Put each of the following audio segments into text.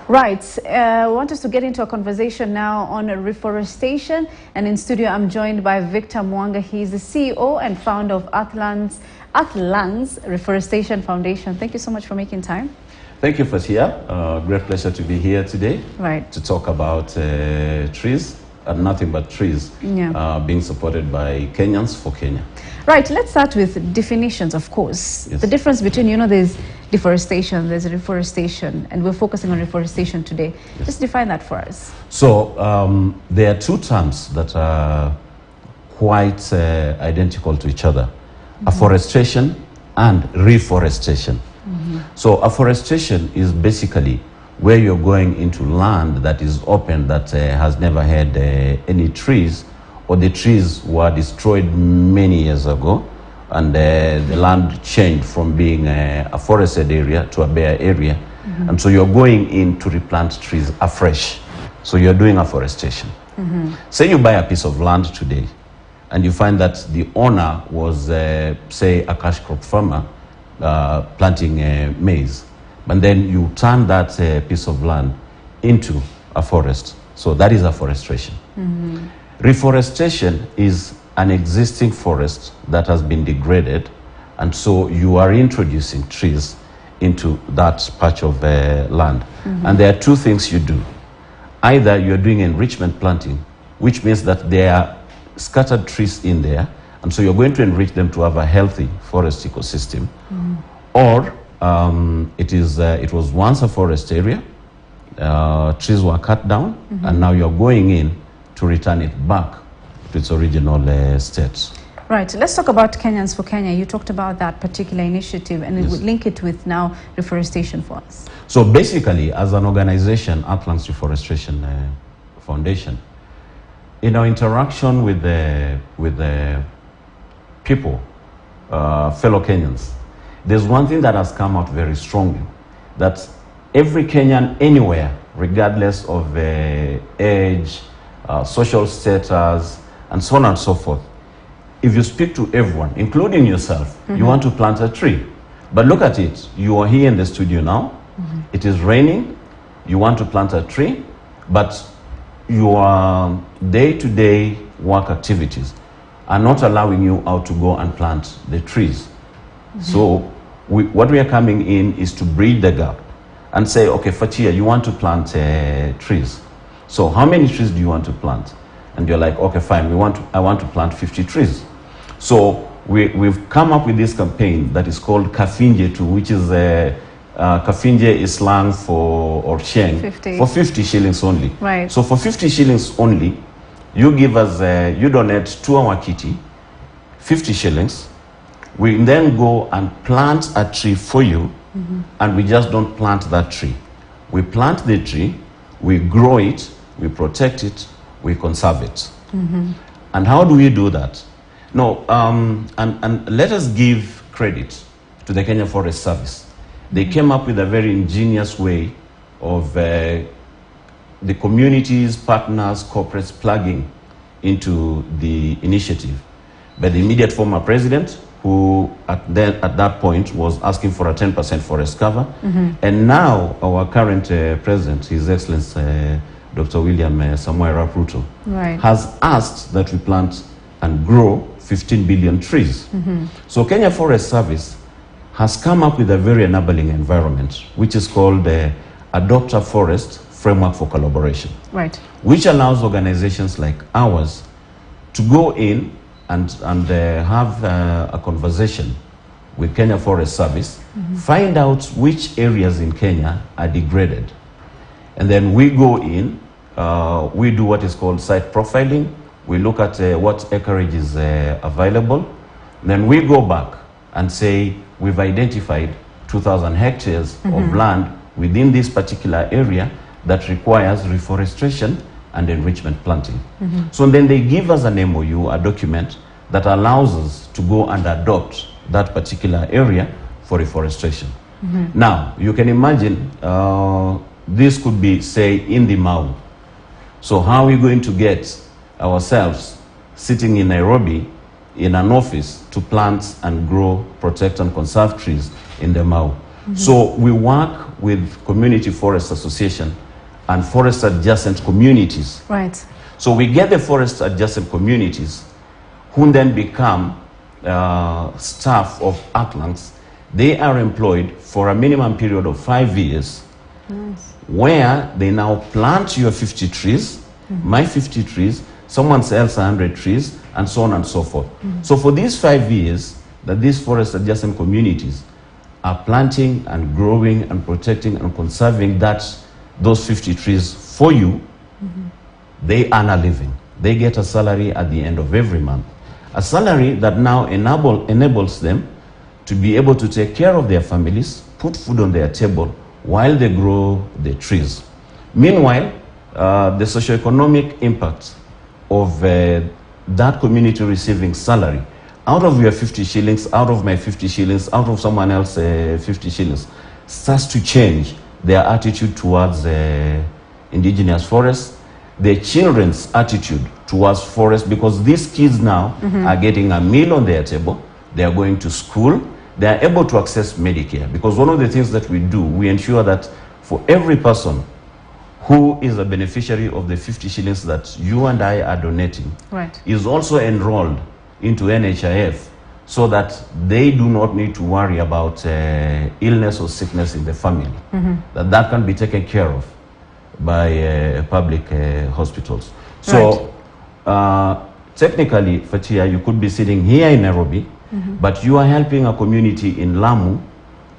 Right. I want us to get into a conversation now on reforestation. And in studio, I'm joined by Victor Mwanga. He's the CEO and founder of Earthlands Reforestation Foundation. Thank you so much for making time. Thank you, Fatia. Great pleasure to be here today. Right. To talk about trees and nothing but trees being supported by Kenyans for Kenya. Right. Let's start with definitions, of course. Yes. The difference between, there's deforestation, there's reforestation, and we're focusing on reforestation today. Yes. Just define that for us. So there are two terms that are quite identical to each other, afforestation and reforestation. So afforestation is basically where you're going into land that is open, that has never had any trees, or the trees were destroyed many years ago, and the land changed from being a forested area to a bare area. And so you're going in to replant trees afresh. So you're doing afforestation. Say you buy a piece of land today, and you find that the owner was, say, a cash crop farmer planting maize. But then you turn that piece of land into a forest. So that is afforestation. Reforestation is an existing forest that has been degraded, and so you are introducing trees into that patch of land. And there are two things you do. Either you're doing enrichment planting, which means that there are scattered trees in there, and so you're going to enrich them to have a healthy forest ecosystem. Or it was once a forest area, trees were cut down, and now you're going in to return it back to its original state. Right. Let's talk about Kenyans for Kenya. You talked about that particular initiative, and it would link it with now reforestation for us. So basically, as an organization, Earthlands Reforestation Foundation, in our interaction with the people, fellow Kenyans, there's one thing that has come out very strongly, that every Kenyan anywhere, regardless of age, social status, and so on and so forth, if you speak to everyone, including yourself, you want to plant a tree. But look at it, you are here in the studio now, it is raining, you want to plant a tree, but your day-to-day work activities are not allowing you out to go and plant the trees. So what we are coming in is to bridge the gap and say, okay, Fatia, you want to plant trees. So how many trees do you want to plant? And you're like, okay, fine, I want to plant 50 trees. So we've come up with this campaign that is called Kafinje too, which is Kafinje is slang for sheng, 50. For 50 shillings only. Right. So for 50 shillings only, you give us, you donate to our kitty, 50 shillings. We then go and plant a tree for you, and we just don't plant that tree. We plant the tree, we grow it, we protect it, we conserve it. And how do we do that? No, and let us give credit to the Kenya Forest Service. They came up with a very ingenious way of the communities, partners, corporates plugging into the initiative. But the immediate former president, who at that point was asking for a 10% forest cover. And now our current president, His Excellency Dr. William Samoei Arap Ruto, has asked that we plant and grow 15 billion trees. So Kenya Forest Service has come up with a very enabling environment, which is called the Adopt a Forest Framework for Collaboration, which allows organizations like ours to go in and have a conversation with Kenya Forest Service, find out which areas in Kenya are degraded. And then we go in, we do what is called site profiling. We look at what acreage is available. Then we go back and say, we've identified 2,000 hectares of land within this particular area that requires reforestation and enrichment planting. So then they give us an MOU, a document that allows us to go and adopt that particular area for reforestation. Now, you can imagine this could be, say, in the Mau. So how are we going to get ourselves sitting in Nairobi in an office to plant and grow, protect and conserve trees in the Mau? So we work with community forest association and forest adjacent communities. Right. So we get the forest adjacent communities who then become staff of Atlantis. They are employed for a minimum period of 5 years. Nice. Where they now plant your 50 trees, my 50 trees, someone else 100 trees, and so on and so forth. So for these 5 years that these forest adjacent communities are planting and growing and protecting and conserving those 50 trees for you, they earn a living. They get a salary at the end of every month. A salary that now enables them to be able to take care of their families, put food on their table while they grow the trees. Meanwhile, the socioeconomic impact of that community receiving salary out of your 50 shillings, out of my 50 shillings, out of someone else 50 shillings, starts to change their attitude towards indigenous forests, their children's attitude towards forest, because these kids now are getting a meal on their table, they are going to school, they are able to access Medicare. Because one of the things that we do, we ensure that for every person who is a beneficiary of the 50 shillings that you and I are donating, Right. is also enrolled into NHIF, so that they do not need to worry about illness or sickness in the family. That can be taken care of by public hospitals. So technically, Fatia, you could be sitting here in Nairobi, but you are helping a community in Lamu,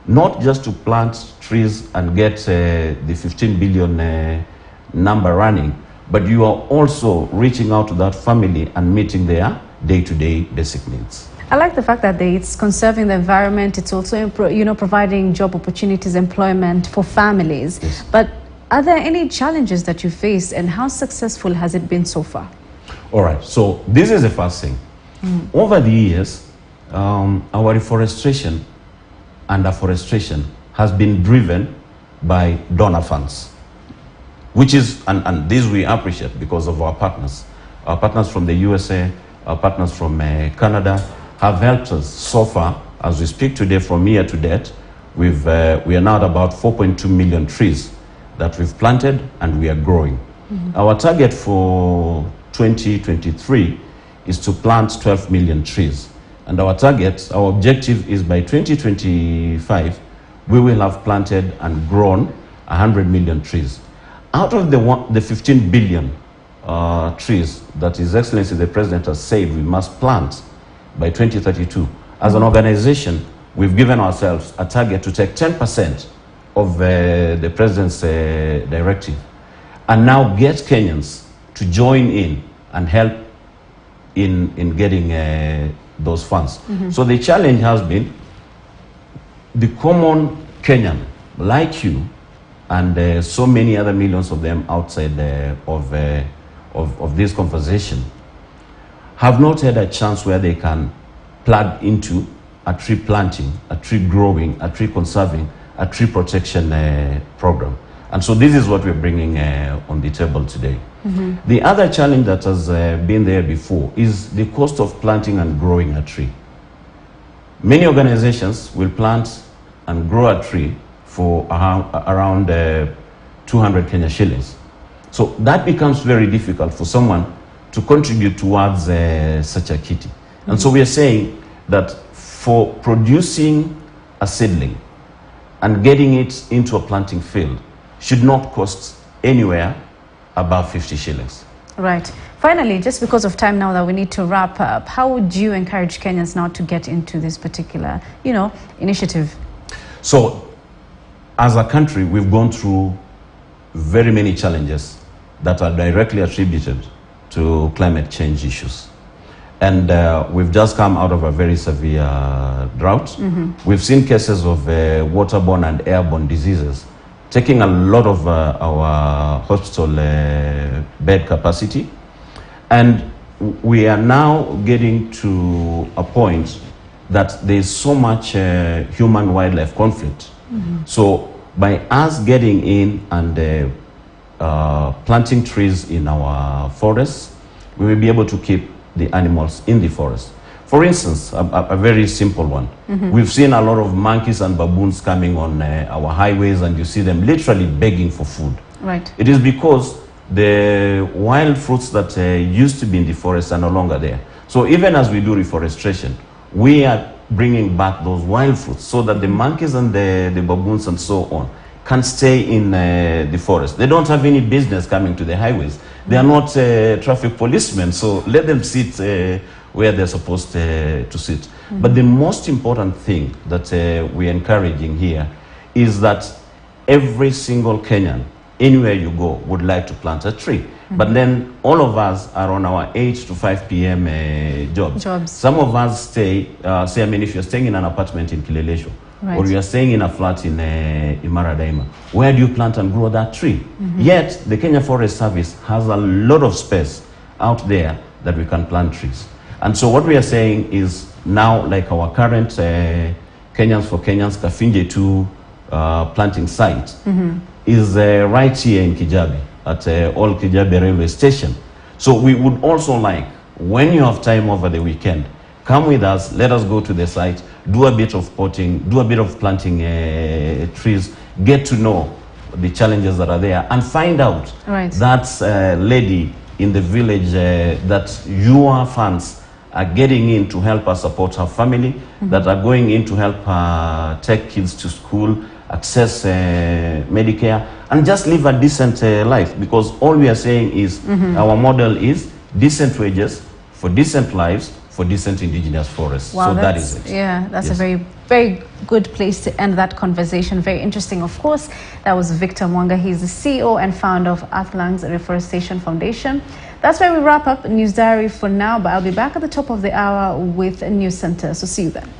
not just to plant trees and get the 15 billion number running, but you are also reaching out to that family and meeting their day-to-day basic needs. I like the fact that it's conserving the environment. It's also, providing job opportunities, employment for families. Yes. But are there any challenges that you face, and how successful has it been so far? All right, so this is the first thing. Over the years, our reforestation and afforestation has been driven by donor funds, which is, and this we appreciate because of our partners. Our partners from the USA, our partners from Canada have helped us so far. As we speak today, from year to date, we are now at about 4.2 million trees that we've planted, and we are growing. Our target for 2023 is to plant 12 million trees. And our objective is by 2025, we will have planted and grown 100 million trees. Out of the 15 billion trees that His Excellency the President has said we must plant by 2032, as an organization, we've given ourselves a target to take 10% of the President's directive, and now get Kenyans to join in and help in getting those funds. So the challenge has been the common Kenyan, like you, and so many other millions of them outside of this conversation, have not had a chance where they can plug into a tree planting, a tree growing, a tree conserving, a tree protection program. And so this is what we're bringing on the table today. The other challenge that has been there before is the cost of planting and growing a tree. Many organizations will plant and grow a tree for around 200 Kenya shillings. So that becomes very difficult for someone to contribute towards such a kitty. And so we are saying that for producing a seedling and getting it into a planting field should not cost anywhere above 50 shillings. Right. Finally, just because of time now that we need to wrap up, how would you encourage Kenyans now to get into this particular, initiative? So, as a country, we've gone through very many challenges that are directly attributed to climate change issues. And we've just come out of a very severe drought. We've seen cases of waterborne and airborne diseases taking a lot of our hospital bed capacity. And we are now getting to a point that there's so much human-wildlife conflict. So by us getting in and planting trees in our forests, we will be able to keep the animals in the forest. For instance, a very simple one. We've seen a lot of monkeys and baboons coming on our highways, and you see them literally begging for food. Right. It is because the wild fruits that used to be in the forest are no longer there. So even as we do reforestation, we are bringing back those wild fruits so that the monkeys and the baboons and so on can stay in the forest. They don't have any business coming to the highways. They are not traffic policemen, so let them sit where they're supposed to sit. But the most important thing that we're encouraging here is that every single Kenyan, anywhere you go, would like to plant a tree. But then all of us are on our 8 to 5 p.m. jobs. Some of us stay, if you're staying in an apartment in Kilelesho, right, or you're staying in a flat in Maradaima, where do you plant and grow that tree? Yet, the Kenya Forest Service has a lot of space out there that we can plant trees. And so what we are saying is now, like our current Kenyans for Kenyans Kafinje 2 planting site, is right here in Kijabe, at Old Kijabe Railway Station. So we would also like, when you have time over the weekend, come with us, let us go to the site, do a bit of potting, do a bit of planting trees, get to know the challenges that are there, and find out that lady in the village that your funds are getting in to help us support her family, that are going in to help her take kids to school, access Medicare, and just live a decent life. Because all we are saying is our model is decent wages for decent lives for decent indigenous forests. Wow, so that is it. Yeah, that's a very, very good place to end that conversation. Very interesting, of course. That was Victor Mwanga. He's the CEO and founder of Athlan's Reforestation Foundation. That's where we wrap up News Diary for now, but I'll be back at the top of the hour with a news center. So see you then.